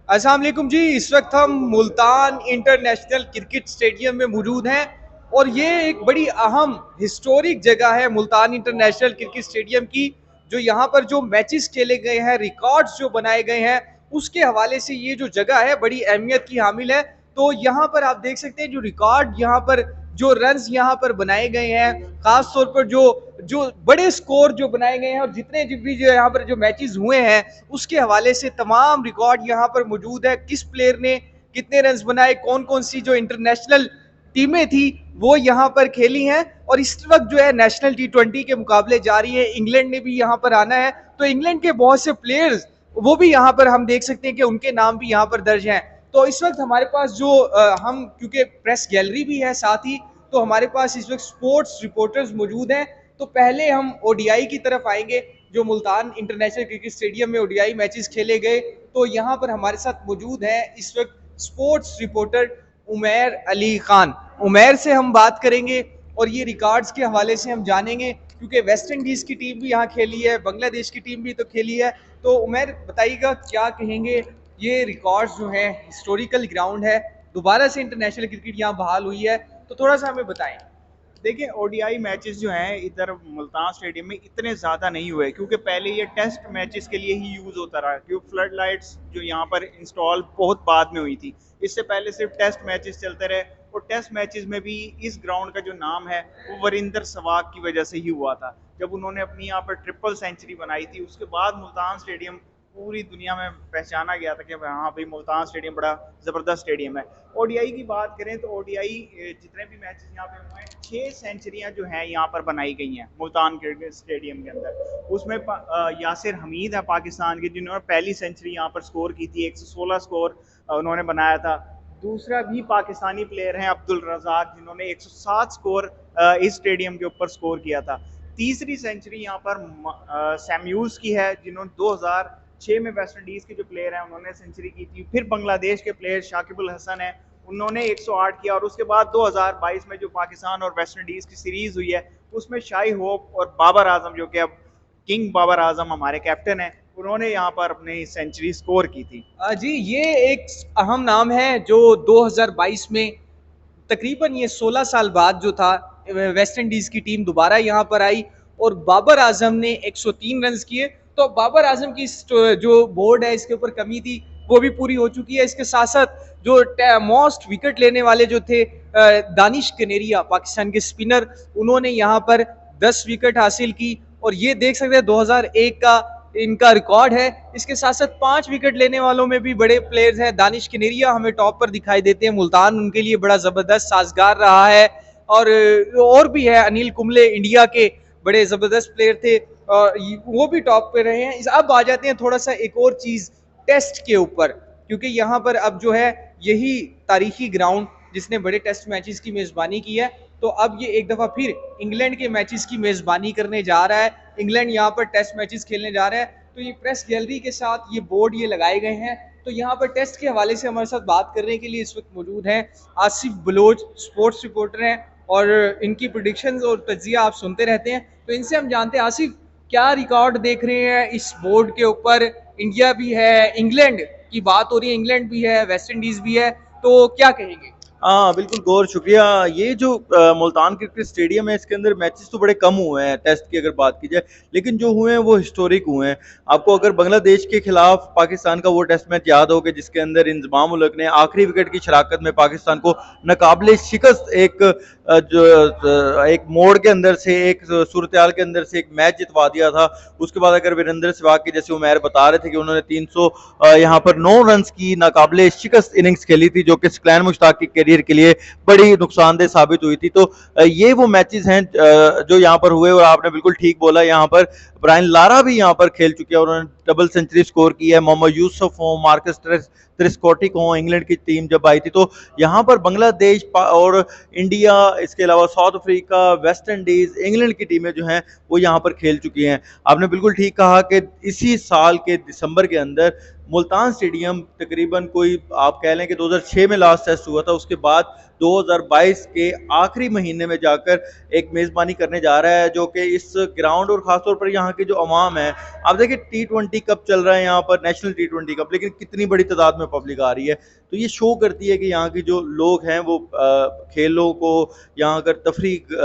अस्सलाम वालेकुम जी। इस वक्त हम मुल्तान इंटरनेशनल क्रिकेट स्टेडियम में मौजूद हैं और ये एक बड़ी अहम हिस्टोरिक जगह है मुल्तान इंटरनेशनल क्रिकेट स्टेडियम की। जो यहाँ पर जो मैचेस खेले गए हैं, रिकॉर्ड्स जो बनाए गए हैं, उसके हवाले से ये जो जगह है बड़ी अहमियत की हामिल है। तो यहाँ पर आप देख सकते हैं जो रिकॉर्ड यहाँ पर, जो रन्स यहाँ पर बनाए गए हैं, खास तौर पर जो जो बड़े स्कोर जो बनाए गए हैं और जितने भी जो यहाँ पर जो मैचेस हुए हैं उसके हवाले से तमाम रिकॉर्ड यहाँ पर मौजूद है। किस प्लेयर ने कितने रन्स बनाए, कौन कौन सी जो इंटरनेशनल टीमें थी वो यहाँ पर खेली हैं। और इस वक्त जो है नेशनल T20 के मुकाबले जारी है, इंग्लैंड ने भी यहाँ पर आना है। तो इंग्लैंड के बहुत से प्लेयर्स वो भी यहाँ पर हम देख सकते हैं कि उनके नाम भी यहाँ पर दर्ज हैं। तो इस वक्त हमारे पास जो हम क्योंकि प्रेस गैलरी भी है साथ ही, तो हमारे पास इस वक्त स्पोर्ट्स रिपोर्टर्स मौजूद हैं। तो पहले हम ओडीआई की तरफ आएंगे, जो मुल्तान इंटरनेशनल क्रिकेट स्टेडियम में ओडीआई मैचेस खेले गए। तो यहाँ पर हमारे साथ मौजूद है इस वक्त स्पोर्ट्स रिपोर्टर उमैर अली खान। उमैर से हम बात करेंगे और ये रिकॉर्ड्स के हवाले से हम जानेंगे, क्योंकि वेस्ट इंडीज की टीम भी यहाँ खेली है, बांग्लादेश की टीम भी तो खेली है। तो उमैर बताइएगा क्या कहेंगे, ये रिकॉर्ड्स जो हैं, हिस्टोरिकल ग्राउंड है, दोबारा से इंटरनेशनल क्रिकेट यहाँ बहाल हुई है, तो थोड़ा सा हमें बताएं। देखिए ओडीआई मैचेस जो हैं इधर मुल्तान स्टेडियम में इतने ज़्यादा नहीं हुए, क्योंकि पहले ये टेस्ट मैचेस के लिए ही यूज़ होता रहा, क्योंकि फ्लड लाइट्स जो यहाँ पर इंस्टॉल बहुत बाद में हुई थी। इससे पहले सिर्फ टेस्ट मैचेस चलते रहे, और टेस्ट मैचेस में भी इस ग्राउंड का जो नाम है वो वरिंदर सहवाग की वजह से ही हुआ था। जब उन्होंने अपनी यहाँ पर ट्रिपल सेंचुरी बनाई थी, उसके बाद मुल्तान स्टेडियम पूरी दुनिया में पहचाना गया था कि हाँ भाई मुल्तान स्टेडियम बड़ा ज़बरदस्त स्टेडियम है। ओडीआई की बात करें तो ओडीआई जितने भी मैचेस यहाँ पे हुए हैं, 6 सेंचुरियाँ जो हैं यहाँ पर बनाई गई हैं मुल्तान क्रिकेट स्टेडियम के अंदर। उसमें यासिर हमीद है पाकिस्तान के, जिन्होंने पहली सेंचुरी यहाँ पर स्कोर की थी, 116 स्कोर उन्होंने बनाया था। दूसरा भी पाकिस्तानी प्लेयर हैं अब्दुल रज़ाक, जिन्होंने 107 स्कोर इस स्टेडियम के ऊपर स्कोर किया था। तीसरी सेंचुरी यहाँ पर सैम्यूल्स की है, जिन्होंने 2006 में वेस्ट इंडीज़ के जो प्लेयर हैं उन्होंने सेंचुरी की थी। फिर बांग्लादेश के प्लेयर शाकिबुल हसन है, उन्होंने 108 किया। और उसके बाद 2022 में जो पाकिस्तान और वेस्ट इंडीज़ की सीरीज़ हुई है, उसमें शाही होप और बाबर आजम, जो कि अब किंग बाबर आजम हमारे कैप्टन हैं, उन्होंने यहाँ पर अपनी सेंचुरी स्कोर की थी। जी, ये एक अहम नाम है जो 2022 में तकरीबन ये 16 साल बाद जो था वेस्ट इंडीज़ की टीम दोबारा यहाँ पर आई और बाबर आजम ने 103 रन किए। तो बाबर आजम की जो बोर्ड है इसके ऊपर कमी थी वो भी पूरी हो चुकी है। इसके साथ साथ जो मोस्ट विकेट लेने वाले जो थे दानिश कनेरिया, पाकिस्तान के स्पिनर, उन्होंने यहाँ पर 10 विकेट हासिल की। और ये देख सकते हैं 2001 का इनका रिकॉर्ड है। इसके साथ साथ 5 विकेट लेने वालों में भी बड़े प्लेयर्स हैं। दानिश कनेरिया हमें टॉप पर दिखाई देते हैं, मुल्तान उनके लिए बड़ा ज़बरदस्त साजगार रहा है। और भी है, अनिल कुंबले इंडिया के बड़े ज़बरदस्त प्लेयर थे और वो भी टॉप पे रहे हैं। अब आ जाते हैं थोड़ा सा एक और चीज़, टेस्ट के ऊपर, क्योंकि यहाँ पर अब जो है यही तारीखी ग्राउंड जिसने बड़े टेस्ट मैचेस की मेज़बानी की है, तो अब ये एक दफ़ा फिर इंग्लैंड के मैचेस की मेज़बानी करने जा रहा है। इंग्लैंड यहाँ पर टेस्ट मैचेस खेलने जा रहा है। तो ये प्रेस गैलरी के साथ ये बोर्ड ये लगाए गए हैं। तो यहाँ पर टेस्ट के हवाले से हमारे साथ बात करने के लिए इस वक्त मौजूद हैं आसिफ बलोच, स्पोर्ट्स रिपोर्टर हैं और इनकी प्रेडिक्शंस और तज्जिया आप सुनते रहते हैं। तो इनसे हम जानते हैं, आसिफ क्या रिकॉर्ड देख रहे हैं इस बोर्ड के ऊपर? इंडिया भी है, इंग्लैंड की बात हो रही है, इंग्लैंड भी है, वेस्ट इंडीज़ भी है, तो क्या कहेंगे? हाँ बिल्कुल गौर, शुक्रिया। ये जो मुल्तान क्रिकेट स्टेडियम है, इसके अंदर मैचेस तो बड़े कम हुए हैं टेस्ट की अगर बात की जाए, लेकिन जो हुए हैं वो हिस्टोरिक हुए हैं। आपको अगर बांग्लादेश के खिलाफ पाकिस्तान का वो टेस्ट मैच याद होगा जिसके अंदर इंजमाम उल हक ने आखिरी विकेट की शराकत में पाकिस्तान को नाकाबिले शिकस्त एक मोड़ के अंदर से, एक सूरत हाल के अंदर से एक मैच जितवा दिया था। उसके बाद अगर वीरेंद्र सहवाग की, जैसे उमैर बता रहे थे कि उन्होंने 300 यहाँ पर 9 रन की नाकाबिले शिकस्त इनिंग्स खेली थी, जो कि स्कलैन मुश्ताक की करियर के लिए बड़ी नुकसानदेह साबित हुई थी। तो ये वो मैचेस हैं जो यहाँ पर हुए। और आपने बिल्कुल ठीक बोला, यहाँ पर ब्रायन लारा भी यहाँ पर खेल चुके हैं और उन्होंने डबल सेंचुरी स्कोर की है। मोहम्मद यूसुफ हो, मार्कस त्रिस्कोटिक हो, इंग्लैंड की टीम जब आई थी, तो यहाँ पर बांग्लादेश और इंडिया, इसके अलावा south Africa, West Indies, England की टीमें जो हैं वो यहाँ पर खेल चुकी हैं। आपने बिल्कुल ठीक कहा कि इसी साल के दिसंबर के अंदर मुल्तान स्टेडियम तकरीबन कोई आप कह लें कि 2006 में लास्ट टेस्ट हुआ था, उसके बाद 2022 के आखिरी महीने में जाकर एक मेज़बानी करने जा रहा है, जो कि इस ग्राउंड और ख़ासतौर पर यहाँ की जो अवाम है, आप देखिए T20 कप चल रहा है यहाँ पर, नेशनल T20 कप, लेकिन कितनी बड़ी तादाद में पब्लिक आ रही है। तो ये शो करती है कि यहाँ की जो लोग हैं वो खेलों को, यहाँ अगर तफरीक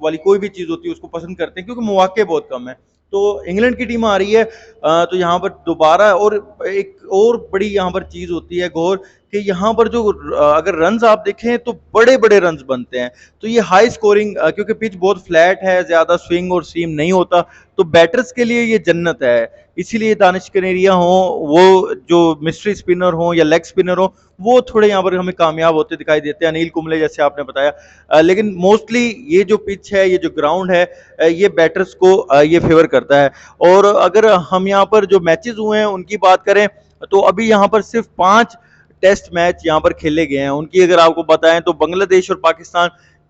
वाली कोई भी चीज़ होती है उसको पसंद करते हैं, क्योंकि मौके बहुत कम है। तो इंग्लैंड की टीम आ रही है, तो यहाँ पर दोबारा, और एक और बड़ी यहाँ पर चीज़ होती है गौर, कि यहाँ पर जो अगर रन्स आप देखें तो बड़े बड़े रन्स बनते हैं। तो ये हाई स्कोरिंग, क्योंकि पिच बहुत फ्लैट है, ज़्यादा स्विंग और सीम नहीं होता, तो बैटर्स के लिए ये जन्नत है। इसीलिए दानिश कनेरिया हो, वो जो मिस्ट्री स्पिनर हो या लेग स्पिनर हो, वो थोड़े यहाँ पर हमें कामयाब होते दिखाई देते हैं, अनिल कुंबले जैसे आपने बताया। लेकिन मोस्टली ये जो पिच है, ये जो ग्राउंड है, ये बैटर्स को ये फेवर करता है। और अगर हम यहाँ पर जो मैचेस हुए हैं उनकी बात करें, तो अभी यहाँ पर सिर्फ 5 टेस्ट मैच यहाँ पर खेले गए हैं। उनकी अगर आपको बताएं तो बांग्लादेश और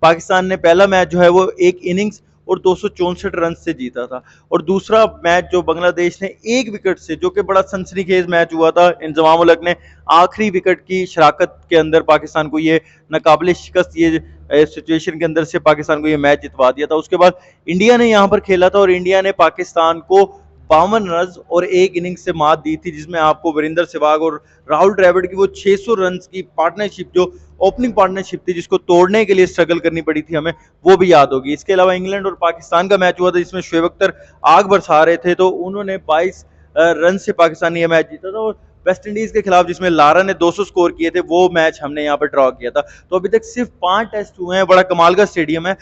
पाकिस्तान ने पहला मैच जो है वो एक इनिंग्स और 264 रन से जीता था, और दूसरा मैच जो बांग्लादेश ने एक विकेट से, जो कि बड़ा सनसनीखेज मैच हुआ था, इंजमाम उल हक ने आखिरी विकेट की शराकत के अंदर पाकिस्तान को ये नाकाबिले शिकस्त, ये सिचुएशन के अंदर से पाकिस्तान को ये मैच जितवा दिया था। उसके बाद इंडिया ने यहाँ पर खेला था और इंडिया ने पाकिस्तान को 52 रन और एक इनिंग से मात दी थी, जिसमें आपको वीरेंद्र सहवाग और राहुल द्रविड़ की वो 600 रन की पार्टनरशिप, जो ओपनिंग पार्टनरशिप थी, जिसको तोड़ने के लिए स्ट्रगल करनी पड़ी थी हमें, वो भी याद होगी। इसके अलावा इंग्लैंड और पाकिस्तान का मैच हुआ था, जिसमें शोएब अख्तर आग बरसा रहे थे, तो उन्होंने 22 रन से पाकिस्तान ने यह मैच जीता था। और वेस्ट इंडीज के खिलाफ, जिसमें लारा ने 200 स्कोर किए थे, वो मैच हमने यहाँ पर ड्रॉ किया था। तो अभी तक सिर्फ 5 टेस्ट हुए हैं, बड़ा कमाल का स्टेडियम है।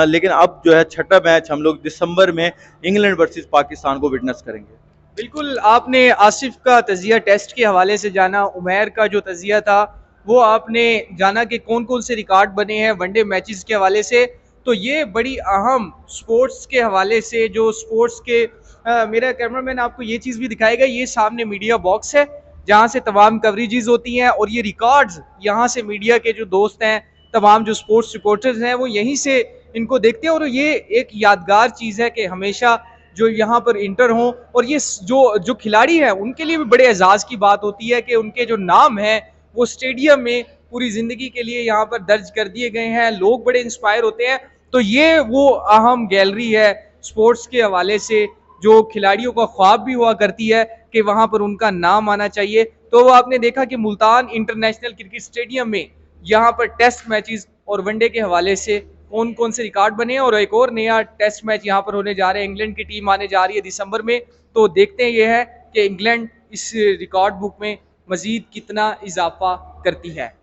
लेकिन अब जो है छठा मैच हम लोग दिसंबर में इंग्लैंड वर्सेस पाकिस्तान को विटनेस करेंगे। बिल्कुल, आपने आसिफ का तजिया टेस्ट के हवाले से जाना, उमैर का जो तजिया था वो आपने जाना कि कौन कौन से रिकॉर्ड बने हैं वनडे मैचेस के हवाले से। तो ये बड़ी अहम स्पोर्ट्स के हवाले से, जो स्पोर्ट्स के मेरा कैमरामैन आपको ये चीज़ भी दिखाएगा, ये सामने मीडिया बॉक्स है जहाँ से तमाम कवरेजेस होती हैं, और ये रिकॉर्ड्स यहाँ से मीडिया के जो दोस्त हैं, तमाम जो स्पोर्ट्स रिपोर्टर्स हैं, वो यहीं से इनको देखते हैं। और ये एक यादगार चीज़ है कि हमेशा जो यहाँ पर इंटर हों, और ये जो खिलाड़ी हैं उनके लिए भी बड़े एजाज़ की बात होती है कि उनके जो नाम हैं वो स्टेडियम में पूरी ज़िंदगी के लिए यहाँ पर दर्ज कर दिए गए हैं। लोग बड़े इंस्पायर होते हैं। तो ये वो अहम गैलरी है स्पोर्ट्स के हवाले से, जो खिलाड़ियों का ख्वाब भी हुआ करती है कि वहाँ पर उनका नाम आना चाहिए। तो वो आपने देखा कि मुल्तान इंटरनेशनल क्रिकेट स्टेडियम में यहाँ पर टेस्ट मैचेस और वनडे के हवाले से कौन कौन से रिकॉर्ड बने, और एक और नया टेस्ट मैच यहाँ पर होने जा रहे हैं। इंग्लैंड की टीम आने जा रही है दिसंबर में, तो देखते हैं ये है कि इंग्लैंड इस रिकॉर्ड बुक में मजीद कितना इजाफा करती है।